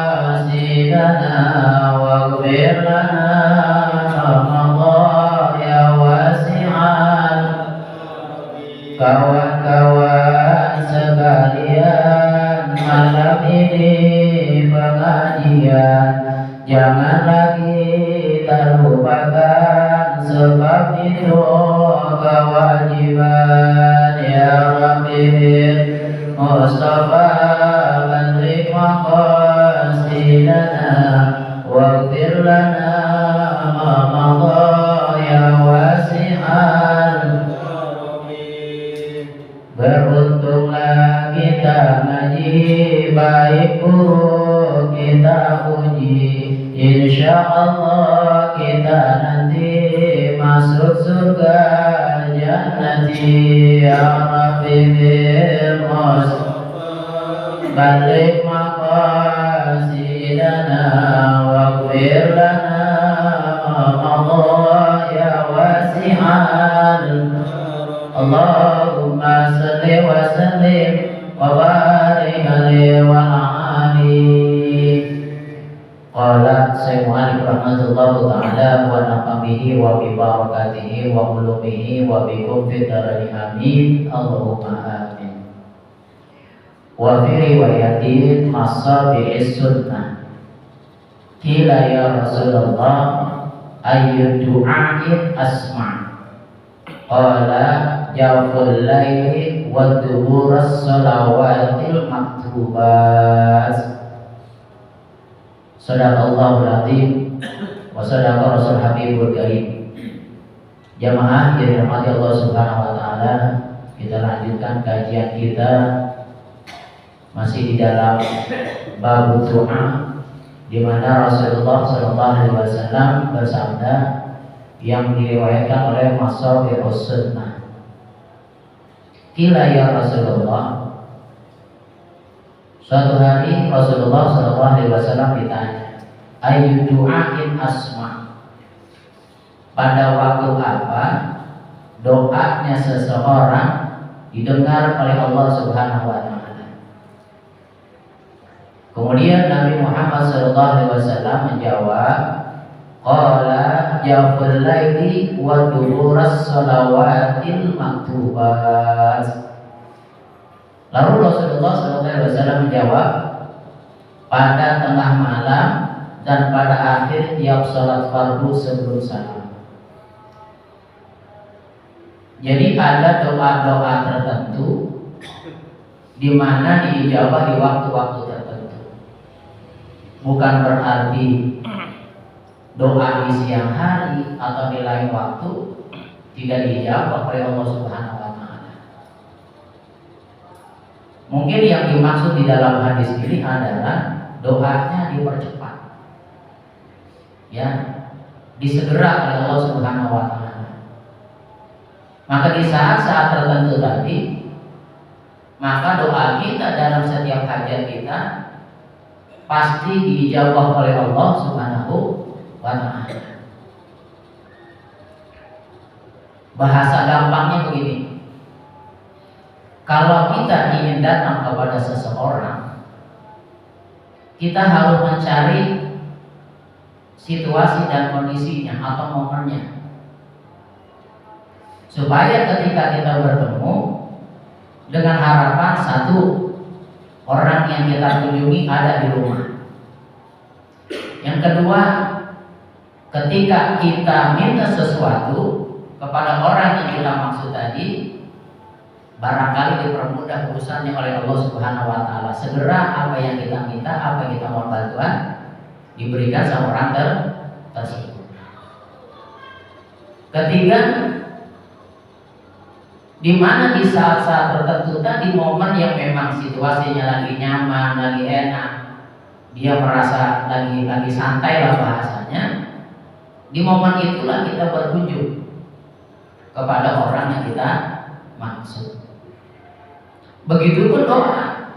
مقاصدنا واغفر لنا رمضان يا واسع. Kawan-kawan sekalian, malam ini pengajian jangan lagi terlupakan, sebab itu kewajiban. Ya Rabbi Mustafa balligh maqasidana waghfir lana Ramadan ya wasi'al. Beruntunglah kita ngaji, baik buruk kita puji, insya Allah kita nanti masuk surga jannati. Ya Rabbi bil Mustafa balligh maqasidana waghfir lana Ramadan ya wasi'al. Allahumma salli wa sallim wa barik alaihi wa alihi. Qala Syekh Muhammad rahmatullahu ta'ala wa nafa'bihi wa bi barakatihi wa ulumihi wa bikum fi darani amin. Allahumma amin. Wa fi riwayatin masabi'is sunnah qila ya Rasulullah ayyu du'a'in asma'. Qala jawful laili wa duburas salawatil maktubat. Sadaqallahul azim wa sadaqa rasul habibul karim. Jamaah yang dirahmati Allah Subhanahu wa taala, kita lanjutkan kajian kita masih di dalam bab doa, di mana Rasulullah sallallahu alaihi wasallam bersabda yang diriwayatkan oleh Mashabihus Sunnah. Qila ya Rasulullah, suatu hari Rasulullah sallallahu alaihi wasallam ditanya, ayyu du'ain asma', pada waktu apa doanya seseorang didengar oleh Allah Subhanahu wa taala. Kemudian Nabi Muhammad sallallahu alaihi wasallam menjawab, qala jawful laili wa duburas salawatil maktubat. Lalu Rasulullah SAW menjawab, pada tengah malam dan pada akhir tiap salat fardu sebelum salam. Jadi ada doa-doa tertentu di mana diijabah di waktu-waktu tertentu. Bukan berarti doa di siang hari atau di lain waktu tidak dijawab oleh Allah Subhanahu wa taala. Mungkin yang dimaksud di dalam hadis ini adalah doanya dipercepat, ya, disegera oleh Allah Subhanahu wa taala. Maka di saat-saat tertentu tadi, maka doa kita dalam setiap hajat kita pasti dijawab oleh Allah Subhanahu wa ta'ala. Bahasa gampangnya begini, kalau kita ingin datang kepada seseorang, kita harus mencari situasi dan kondisinya atau momennya, supaya ketika kita bertemu, dengan harapan satu, orang yang kita kunjungi ada di rumah. Yang kedua, ketika kita minta sesuatu kepada orang yang kita maksud tadi, barangkali dipermudah urusannya oleh Allah Subhanahu wa taala. Segera apa yang kita minta, apa yang kita mohon bantuan diberikan sama orang tersebut. Ketiga, di mana di saat-saat tertentu tadi, momen yang memang situasinya lagi nyaman, lagi enak, dia merasa lagi santai lah bahasanya, di momen itulah kita berkunjung kepada orang yang kita maksud. Begitupun doa,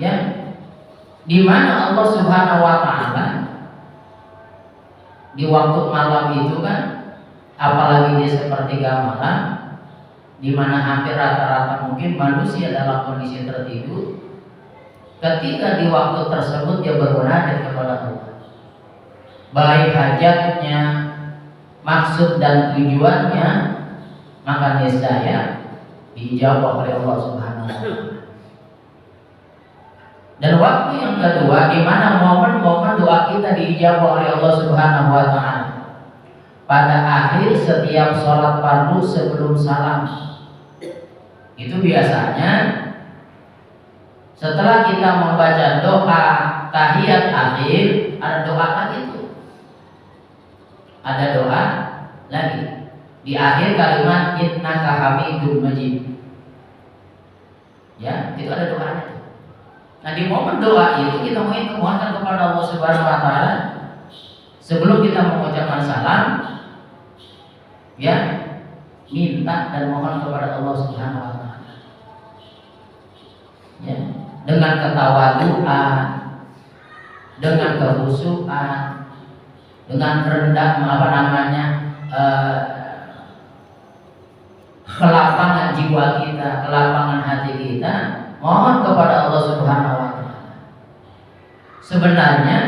ya, di mana Allah Subhanahu wa taala di waktu malam itu kan, apalagi di sepertiga malam, di mana hampir rata-rata mungkin manusia dalam kondisi tertidur, ketika di waktu tersebut dia bermunajat kepada Allah, baik hajatnya, maksud dan tujuannya, maka niscaya dijawab oleh Allah Subhanahu wa taala. Dan waktu yang kedua, di mana momen-momen doa kita dijawab oleh Allah Subhanahu wa taala, pada akhir setiap sholat fardu sebelum salam. Itu biasanya setelah kita membaca doa tahiyat akhir, ada doa lagi itu. Ada doa lagi di akhir kalimat innaka hamidum majid. Ya, itu ada doanya. Nah, di momen doa itu kita memohonkan kepada Allah Subhanahu wa taala sebelum kita mengucapkan salam, ya, minta dan mohon kepada Allah Subhanahu wa taala. Ya, dengan ketawaduan, dengan kekhusyukan, dengan rendah kelapangan jiwa kita, kelapangan hati kita, mohon kepada Allah Subhanahu wa taala. Sebenarnya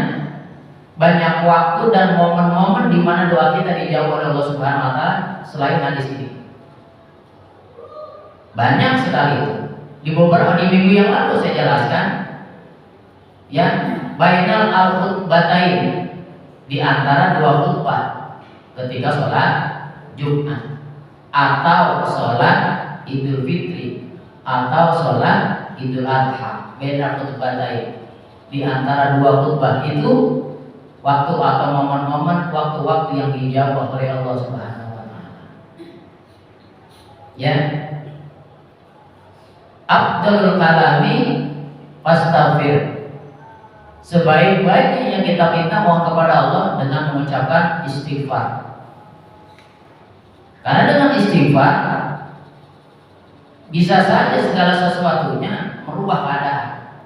banyak waktu dan momen-momen di mana doa kita dijawab oleh Allah Subhanahu wa taala selain hadis ini. Banyak sekali itu. Di minggu yang lalu saya jelaskan, ya, bainal al-khutbatain, di antara dua khutbah ketika sholat Jumat atau sholat Idul Fitri atau sholat Idul Adha, beda khutbatain. Di antara dua khutbah itu waktu atau momen-momen waktu-waktu yang dijawab oleh Allah Subhanahu wa taala. Ya. Afdalul kalami fastaghfir. Sebaik-baiknya yang kita minta mohon kepada Allah dengan mengucapkan istighfar. Karena dengan istighfar bisa saja segala sesuatunya merubah keadaan.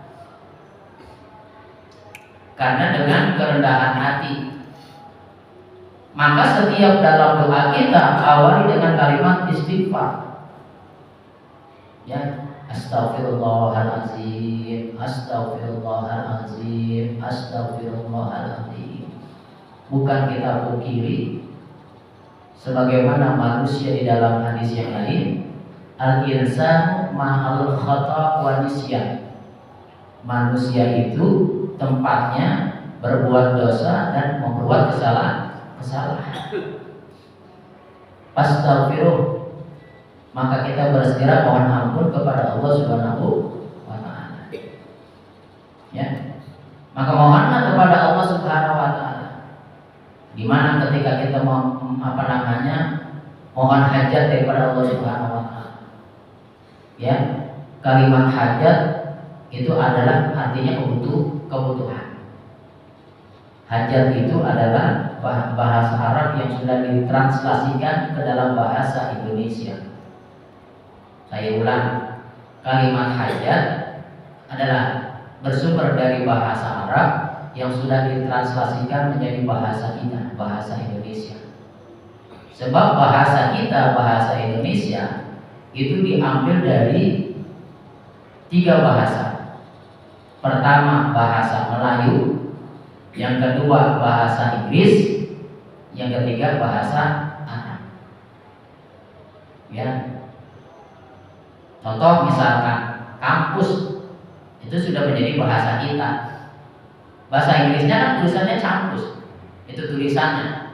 Karena dengan kerendahan hati, maka setiap dalam doa kita awali dengan kalimat istighfar. Ya, astaghfirullahaladzim, astaghfirullahaladzim, astaghfirullahaladzim. Bukan kita pungkiri, sebagaimana manusia di dalam hadis yang lain, al-insanu ma'al khata' wa nisyan. Manusia itu tempatnya berbuat dosa dan membuat kesalahan. Astaghfirullah, maka kita bersegera mohon ampun kepada Allah Subhanahu wa taala. Ya. Maka mohonlah kepada Allah Subhanahu wa taala. Di mana ketika kita mohon hajat daripada Allah Subhanahu wa taala. Ya. Kalimat hajat itu adalah artinya kebutuhan. Hajat itu adalah bahasa Arab yang sudah ditranslasikan ke dalam bahasa Indonesia. Saya ulang, kalimat hajat adalah bersumber dari bahasa Arab yang sudah ditranslasikan menjadi bahasa kita, bahasa Indonesia. Sebab bahasa kita, bahasa Indonesia, itu diambil dari 3 bahasa. Pertama bahasa Melayu, yang kedua bahasa Inggris, yang ketiga bahasa Arab. Ya. Contoh misalkan kampus itu sudah menjadi bahasa kita. Bahasa Inggrisnya kan tulisannya campus, itu tulisannya.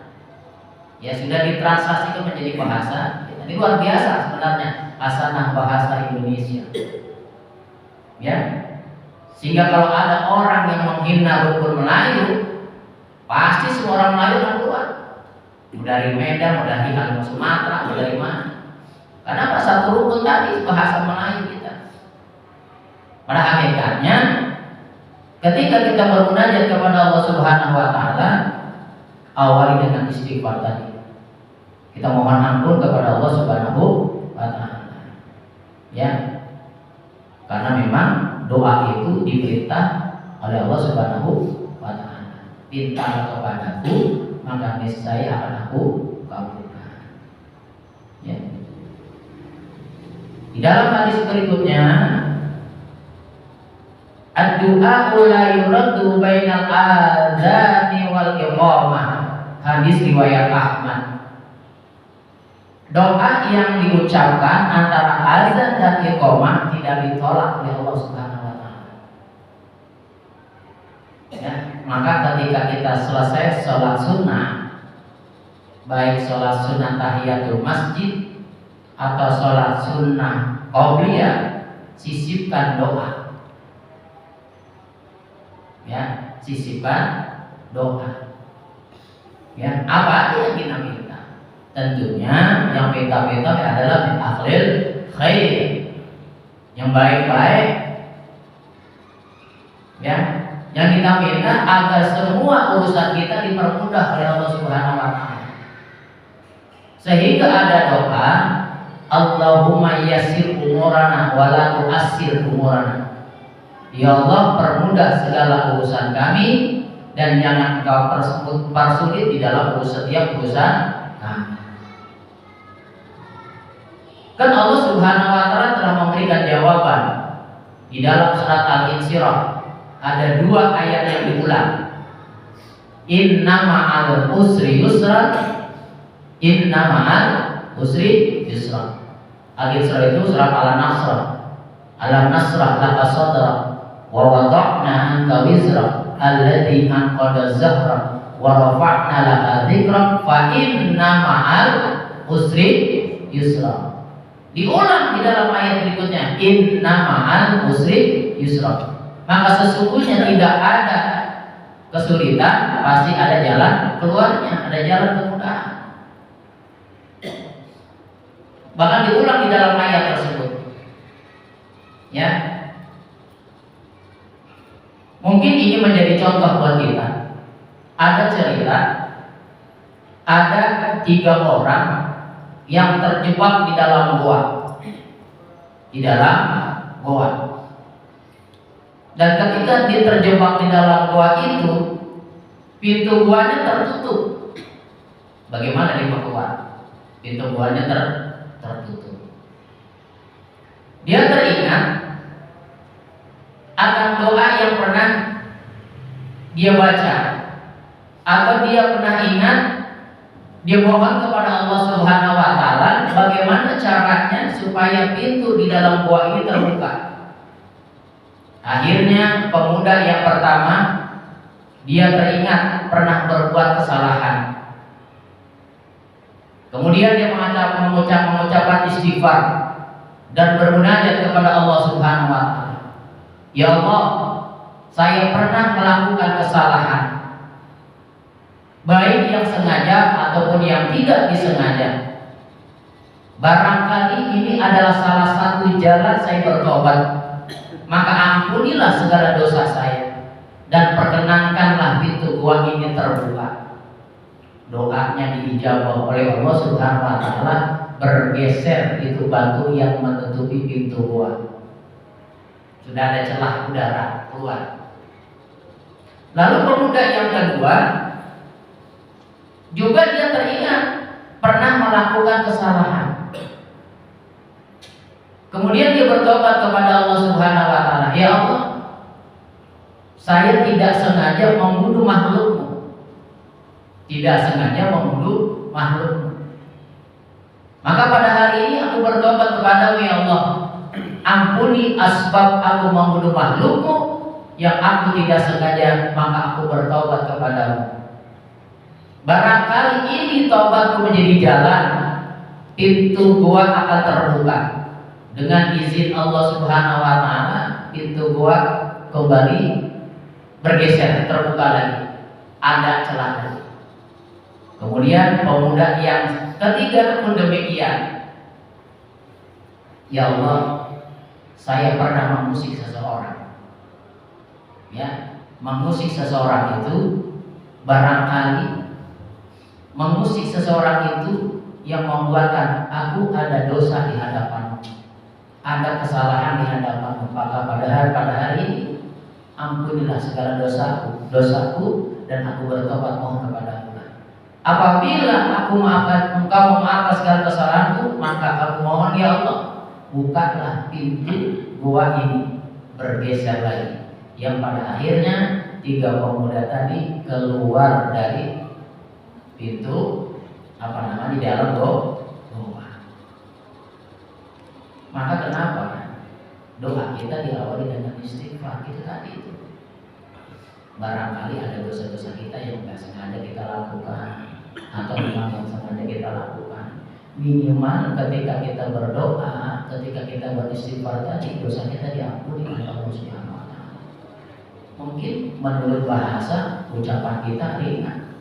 Ya sudah ditranslasikan menjadi bahasa kita. Ini luar biasa sebenarnya hasanah bahasa Indonesia. Ya. Sehingga kalau ada orang yang menghina rukun Melayu, pasti semua orang Melayu akan keluar. Mau dari Medan, mau dari Sumatera, mau dari mana? Karena satu rukun tadi bahasa Melayu kita. Pada hakikatnya, ketika kita bermunajat kepada Allah Subhanahu wa taala, awali dengan istighfar tadi. Kita mohon ampun kepada Allah Subhanahu wa taala. Ya. Karena memang doa itu diperintah oleh Allah Subhanahu wa taala. Mintalah kepadaku, maka niscaya akan aku kabulkan. Ya. Di dalam hadis berikutnya Ad-du'a la yuraddu bainal adzani wal iqamah. Hadis riwayat Ahmad. Doa yang diucapkan antara azan dan iqamah tidak ditolak oleh Allah Subhanahu wa taala. Ya, maka ketika kita selesai sholat sunnah, baik sholat sunnah tahiyatul masjid atau sholat sunnah qabliyah, sisipkan doa. Ya, sisipkan doa. Ya, apa yang kita minta? Tentunya yang minta-minta adalah min akhlil khair, yang baik-baik. Ya, yang kita minta agar semua urusan kita dipermudah oleh Allah Subhanahu wa taala. Sehingga ada doa, Allahumma yassir umurana wa la tu'assir umurana. Ya Allah, permudah segala urusan kami dan jangan Engkau persulit di dalam setiap urusan kami. Kan Allah Subhanahu wa taala telah memberikan jawaban di dalam surat Al-Insyirah. Ada 2 ayat yang diulang. Inna ma'al usri yusra. Inna ma'al usri yusra. Al-Insyirah itu surat Al-Nasr. Alam nasrah laka sadrak wa wada'na anka wizrak alladhi anqadha zahrak wa rafa'na laka dhikrak fa inna ma'al usri yusra. Diulang di dalam ayat berikutnya, inna ma'al usri yusra. Maka sesungguhnya tidak ada kesulitan, pasti ada jalan keluarnya, ada jalan kemudahan. Bahkan diulang di dalam ayat tersebut. Ya, mungkin ini menjadi contoh buat kita. Ada cerita, ada 3 orang yang terjebak di dalam gua. Di dalam gua. Dan ketika dia terjebak di dalam gua itu, pintu guanya tertutup. Bagaimana dia mau keluar? Pintu guanya tertutup. Dia teringat akan doa yang pernah dia baca, atau dia pernah ingat, dia mohon kepada Allah Subhanahu wa taala bagaimana caranya supaya pintu di dalam gua ini terbuka. Akhirnya pemuda yang pertama, dia teringat pernah berbuat kesalahan. Kemudian dia mengucapkan istighfar dan bermunajat kepada Allah Subhanahu wa taala. Ya Allah, saya pernah melakukan kesalahan, baik yang sengaja ataupun yang tidak disengaja. Barangkali ini adalah salah satu jalan saya bertobat. Maka ampunilah segala dosa saya dan perkenankanlah pintu gua ini terbuka. Doanya diijabah oleh Allah Subhanahu wa taala, bergeser itu batu yang menutupi pintu gua. Sudah ada celah udara keluar. Lalu pemuda yang kedua juga dia teringat pernah melakukan kesalahan. Kemudian dia bertobat kepada Allah Subhanahu wa taala. Ya Allah, saya tidak sengaja membunuh makhlukmu. Tidak sengaja membunuh makhlukmu. Maka pada hari ini aku bertobat kepadamu ya Allah. Ampuni asbab aku membunuh makhlukmu yang aku tidak sengaja, maka aku bertobat kepadamu. Barangkali ini tobatku menjadi jalan, pintu gua akan terbuka. Dengan izin Allah Subhanahu wa taala, pintu gua kembali bergeser, terbuka lagi. Ada celah lagi. Kemudian pemuda yang ketiga pun demikian. Ya Allah, saya pernah mengusik seseorang. Ya, mengusik seseorang itu barangkali mengusik seseorang itu yang membuatkan aku ada dosa di hadapanmu, ada kesalahan di hadapanmu. Maka pada hari ini ampunilah segala dosaku dan aku bertobat mohon kepadamu. Apabila aku maafkan, engkau memaafkan segala kesalahanku, maka aku mohon ya Allah, bukalah pintu gua ini, bergeser lagi. yang pada akhirnya 3 pemuda tadi keluar dari pintu di dalam doa. Maka kenapa doa kita diawali dengan istighfar? Itu tadi itu. Barangkali ada dosa-dosa kita yang nggak sengaja kita lakukan atau memang yang sengaja kita lakukan. Minimal ketika kita berdoa, ketika kita beristighfar tadi, dosa kita diampuni oleh Allah Subhanahu wa taala. Mungkin menurut bahasa ucapan kita ringan,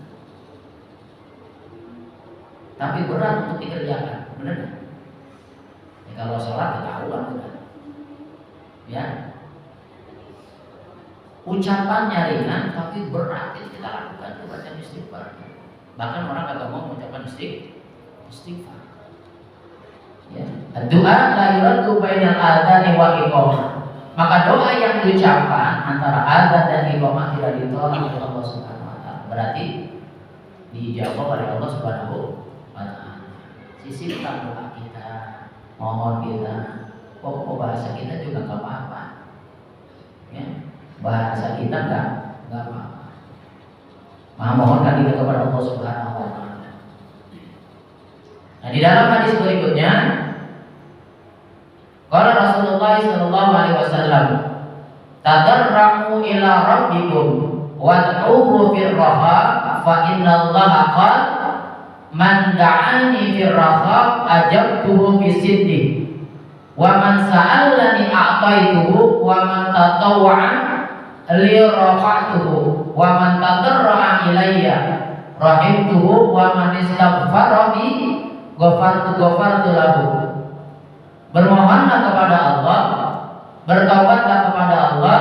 tapi berat untuk dikerjakan, benar nggak? Ya, kalau sholat ketahuan udah, ya. Ucapannya ringan, tapi berat kita lakukan itu baca istighfar. Bahkan orang kagak mau mengucapkan istighfar. Ya. Doa la yuraddu bainal adzani wal iqamah. Maka doa yang diucapkan antara adzan dan iqamah tidak ditolak oleh Allah Subhanahu wa taala. Berarti dijawab oleh Allah Subhanahu wa taala. Sisipkan doa kita, mohon kita, pokok bahasa kita juga enggak apa-apa. Ya. Bahasa kita enggak apa-apa. Mohonkan kita kepada Allah Subhanahu wa taala. Nah, di dalam hadis berikutnya qala Rasulullah sallallahu alaihi wasallam, tadarra'u ila rabbikum wad'uhu fir raha fa innallaha qala man da'ani fir raha ajabtuhu fi siddi wa man sa'alani a'taituhu wa man tatawwa'a li rafa'tuhu wa man tadarra'a ilayya rahimtuhu wa man istaghfara bi ghafartu lahu. Bermohonlah kepada Allah, bertaubatlah kepada Allah,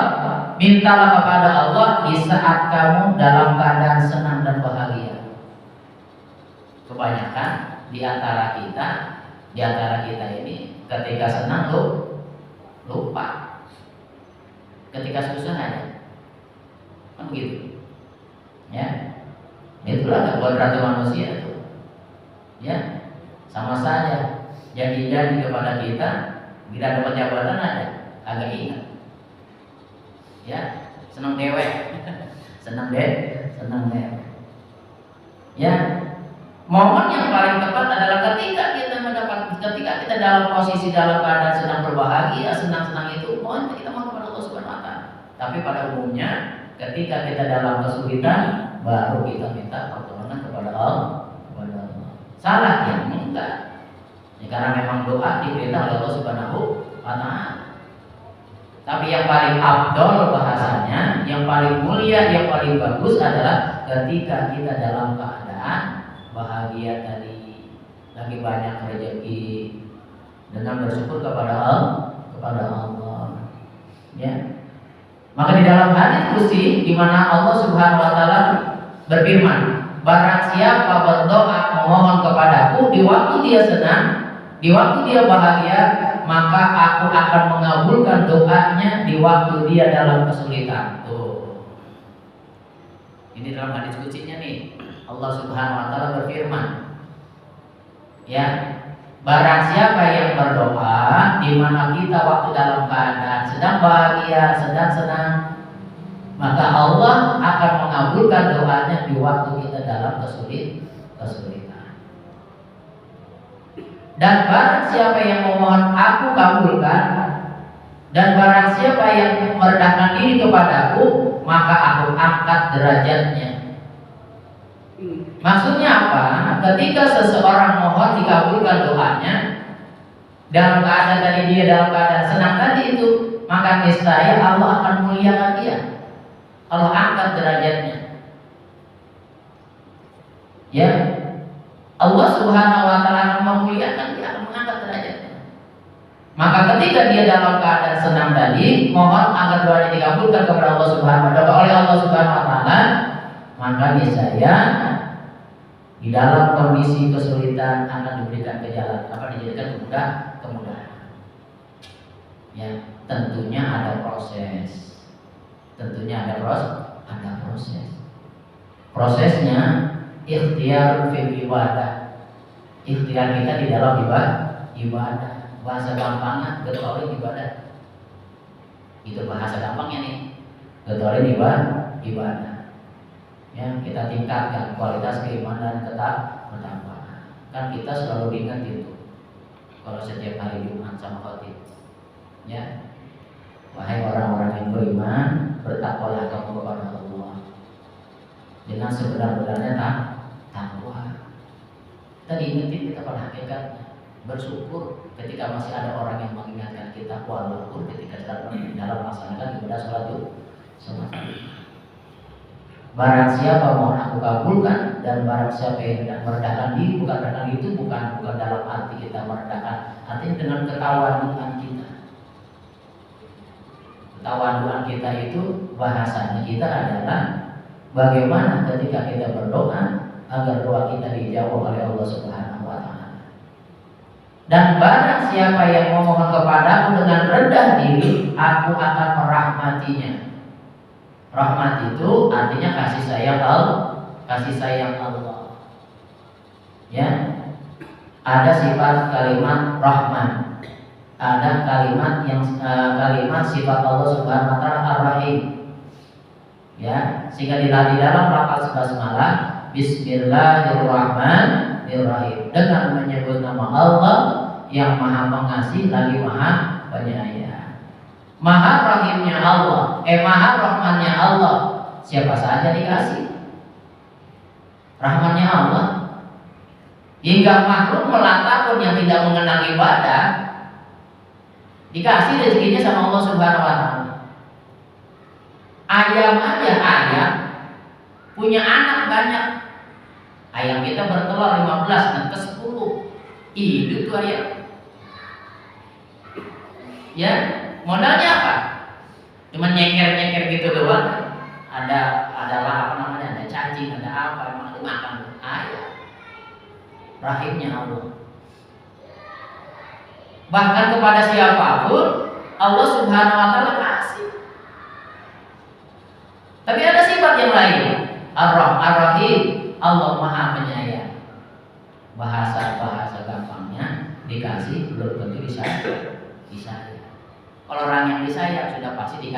mintalah kepada Allah di saat kamu dalam keadaan senang dan bahagia. Kebanyakan di antara kita ini ketika senang lupa, ketika susah aja, kan begitu, ya. Itulah kodrat manusia tuh, ya. Sama saja janji-janji kepada kita, bila dapat jabatan aja agak ingat, ya. Senang dewek, senang dewek, ya. Momen yang paling tepat adalah ketika kita dalam posisi dalam keadaan sedang berbahagia, senang-senang itu, mohon kita mohon kepada Allah Subhanahu wa taala. Tapi pada umumnya ketika kita dalam kesulitan, baru kita minta pertolongan kepada Allah. Salah yang enggak. Ya, karena memang doa diperintah oleh Allah Subhanahu wa taala. Tapi yang paling afdol bahasanya, yang paling mulia, yang paling bagus adalah ketika kita dalam keadaan bahagia tadi, lagi banyak rezeki, dengan bersyukur kepada Allah. Ya. Maka di dalam hadis kursi di mana Allah Subhanahu wa taala berfirman, barang siapa berdoa memohon kepadaku di waktu dia senang, di waktu dia bahagia, maka aku akan mengabulkan doanya di waktu dia dalam kesulitan. Tuh. Ini dalam hadis kuncinya nih. Allah Subhanahu wa taala berfirman, ya, barang siapa yang berdoa di mana kita waktu dalam keadaan sedang bahagia, sedang senang, maka Allah akan mengabulkan doanya di waktu kita dalam kesulitan. Dan barang siapa yang memohon aku kabulkan, dan barang siapa yang merendahkan diri kepadaku, maka aku angkat derajatnya. Maksudnya apa? Ketika seseorang mohon dikabulkan doanya dalam keadaan tadi dia dalam keadaan senang tadi itu, maka niscaya Allah akan muliakan dia. Allah angkat derajatnya. Ya, Allah Subhanahu wa taala akan memuliakan dia, akan mengangkat derajatnya. Maka ketika dia dalam keadaan senang tadi, mohon agar doanya dikabulkan kepada Allah Subhanahu wa taala oleh Allah Subhanahu wa taala, maka niscaya di dalam kondisi kesulitan akan diberikan dijadikan kemudahan. Ya, tentunya ada proses. Prosesnya ikhtiar fil ibadah. Ikhtiar kita di dalam ibadah. Bahasa gampangnya getolin ibadah. Itu bahasa gampangnya nih. kecuali ibadah. Ya, kita tingkatkan kualitas keimanan ketakwaan. Kan kita selalu ingat itu. Kalau setiap hari Jumat sama khotib, ya, wahai orang-orang yang beriman, bertakwalah kamu kepada Allah dengan sebenar-benarnya takwa. Kita diingetin kita pada hakikatnya. Bersyukur ketika masih ada orang yang mengingatkan kita, walaupun ketika dalam melaksanakan ibadah sholat Jumat. Barang siapa mohon aku kabulkan, dan barang siapa yang hendak merendahkan diri, bukan rendahkan itu bukan dalam arti kita merendahkan, artinya dengan ketawaduan kita. Ketawaduan kita itu bahasanya kita adalah bagaimana ketika kita berdoa agar doa kita dijawab oleh Allah Subhanahu wa taala. Dan barang siapa yang memohon kepadaku dengan rendah diri, aku akan merahmatinya. Rahmat itu artinya kasih sayang Allah. Ya, ada sifat kalimat Rahman, ada kalimat sifat Allah Subhanahu Wa Taala Ar-Rahim. Ya, sehingga di dalam lafaz basmalah Bismillahirrahmanirrahim dengan menyebut nama Allah yang Maha Pengasih lagi Maha Penyayang. Maha Rahimnya Allah, Maha Rahmannya Allah, siapa saja dikasih rahmannya Allah. Hingga makhluk melata pun yang tidak mengenal ibadah dikasih rezekinya sama Allah Subhanahu wa taala. Ayam punya anak banyak. Ayam kita bertelur 15 dan ke 10. Hidup tuh ayam. Ya, modalnya apa? Cuma nyeker gitu doang. Ada cacing, ada apa, emang itu makan ayam. Rahimnya Allah. Bahkan kepada siapapun Allah Subhanahu wa taala kasih. Tapi ada sifat yang lain. Ar-Rahim, Allah Maha Penyayang. Bahasa gampangnya dikasih belum tentu disayang. Kalau orang yang disayang sudah pasti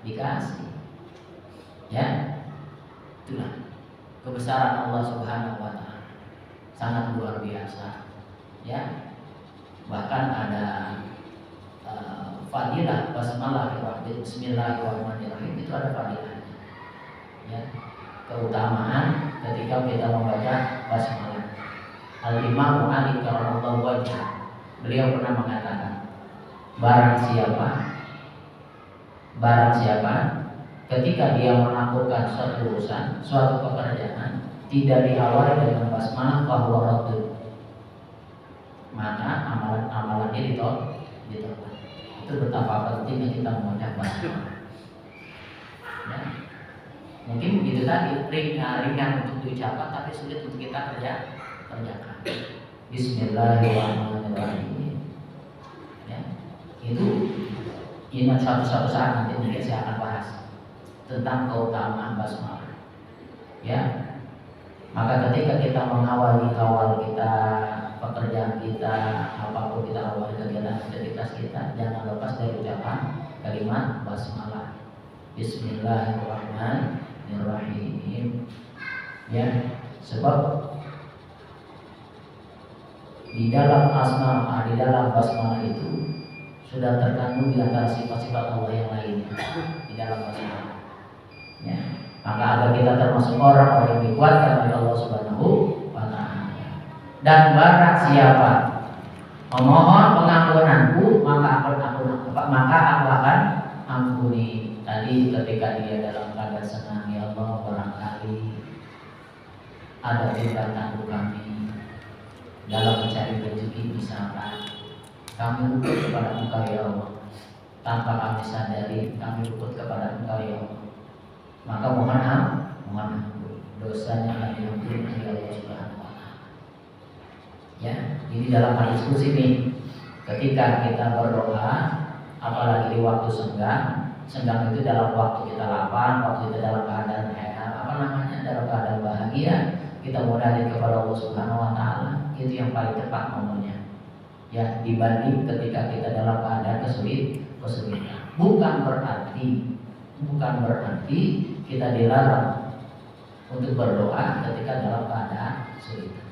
dikasih. Ya. Itulah kebesaran Allah Subhanahu wa taala. Sangat luar biasa. Ya. Bahkan ada fadilah Bismillahirrahmanirrahim, itu ada fadilahnya. Ya. Keutamaan ketika kita membaca basmalah. Al-Imam Ali karramallahu wajhah, beliau pernah mengatakan, barang siapa ketika dia melakukan suatu urusan, suatu pekerjaan tidak diawali dengan basmalah bahwa raddun, maka amalan-amalannya ditolak. Itu betapa pentingnya kita mengucap basmalah. Ya. Mungkin begitu tadi, ringan untuk diucapkan tapi sulit untuk kita kerjakan. Bismillahirrahmanirrahim. Ya. Itu ingat suatu saat nanti mungkin saya akan bahas tentang keutamaan basmalah. Ya. Maka ketika kita mengawali kita pekerjaan kita, apapun kita awali kegiatan aktivitas kita, jangan lepas dari ucapan kalimat basmalah. Bismillahirrahmanirrahim. Ya, sebab di dalam basmalah itu sudah terkandung di antara sifat-sifat Allah yang lainnya di dalam basmalah. Ya, maka agar kita termasuk orang yang dikuatkan oleh Allah Subhanahu wa taala. Dan barang siapa memohon pengampunanku, maka aku akan ampuni. Tadi ketika dia dalam keadaan senang, ya Allah, barangkali ada tinggal tangguh kami dalam mencari rezeki, misalkan kami luput kepada Engkau ya Allah, tanpa kami sadari kami luput kepada Engkau ya Allah, maka mohon ampun, dosanya akan diampuni oleh Allah Subhanahu wa taala. Ya, ini dalam hadis kursi ini, ketika kita berdoa, apalagi di waktu senggang itu dalam waktu kita lapar, waktu kita dalam keadaan dalam keadaan bahagia, kita modalin kepada Allah Subhanahu wa taala, itu yang paling tepat momennya. Ya, dibanding ketika kita dalam keadaan kesulitan. Bukan berarti bukan berarti kita dilarang untuk berdoa ketika dalam keadaan kesulitan.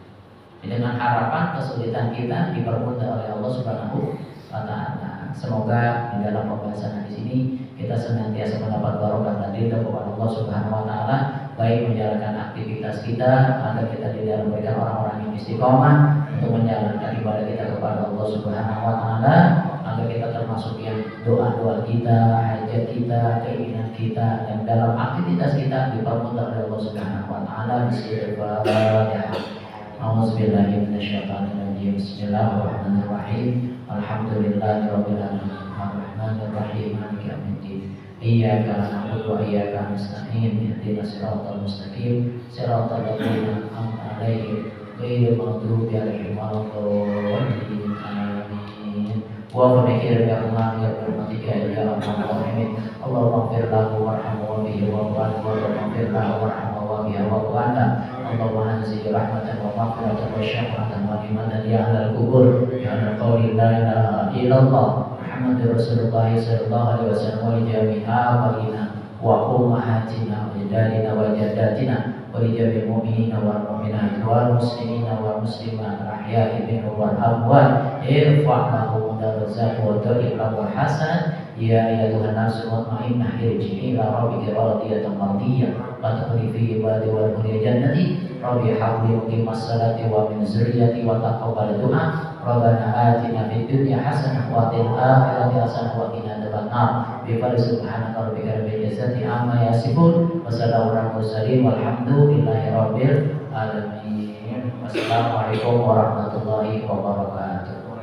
Dengan harapan kesulitan kita dipermudah oleh Allah Subhanahu wa taala. Semoga di dalam pembahasan di sini kita senantiasa mendapat barokah dan ridha kepada Allah Subhanahu wa taala, baik menjalankan aktivitas kita agar kita tidak memberikan orang-orang yang istiqomah untuk menjalankan ibadah kita kepada Allah Subhanahu wa taala, agar kita termasuk yang doa-doa kita, hajat kita, keinginan kita dan dalam aktivitas kita dipermudah oleh Allah Subhanahu wa taala. Bismillahirrahmanirrahim. A'udzubillahi minasyaitonirrajim. Bismillahirrahmanirrahim. Alhamdulillahirabbil alamin. Arrahmanirrahim. Maliki yaumiddin. Iyyaka na'budu wa iyyaka nasta'in. Ihdinas siratal mustaqim. Siratal ladzina an'amta 'alaihim ghairil maghdubi 'alaihim waladdallin. Amin. Wa bihi rahman ya rahmatika ya arhamar rahimin. Allahumma ighfir lahu warhamhu wa bihi wa ighfir lahu warhamhu wa bihi wa Allahumma anzil rahmatan wa maghfiratan wa syafa'atan wa nimatan ya ahlal kubur ya ahlal qawli la ilaha illallah Muhammadur Rasulullah sallallahu alaihi wasallam wa jami'a abalina wa ummahatina wa jadalina wa jadatina wa jami'il mu'minina wal mu'minat wal muslimina wal muslimat ahya'i minhum wal amwat irfa' lahum darajat wa tariq lahum hasan ya Tuhan nafsu mutmainnah irji'i ila rabbika radiyatan mardiyah wa tadkhuli fi ibadi wa dunya jannati rabbi habli muqimas salati wa min zurriyyati wa taqabbal du'a rabbana atina fid dunya hasanah wa fil akhirati hasanah wa qina adzabannar bi fadli subhanaka rabbika rabbil izzati amma yasifun wa salamun alal mursalin walhamdulillahi rabbil alamin. Wassalamualaikum warahmatullahi wabarakatuh.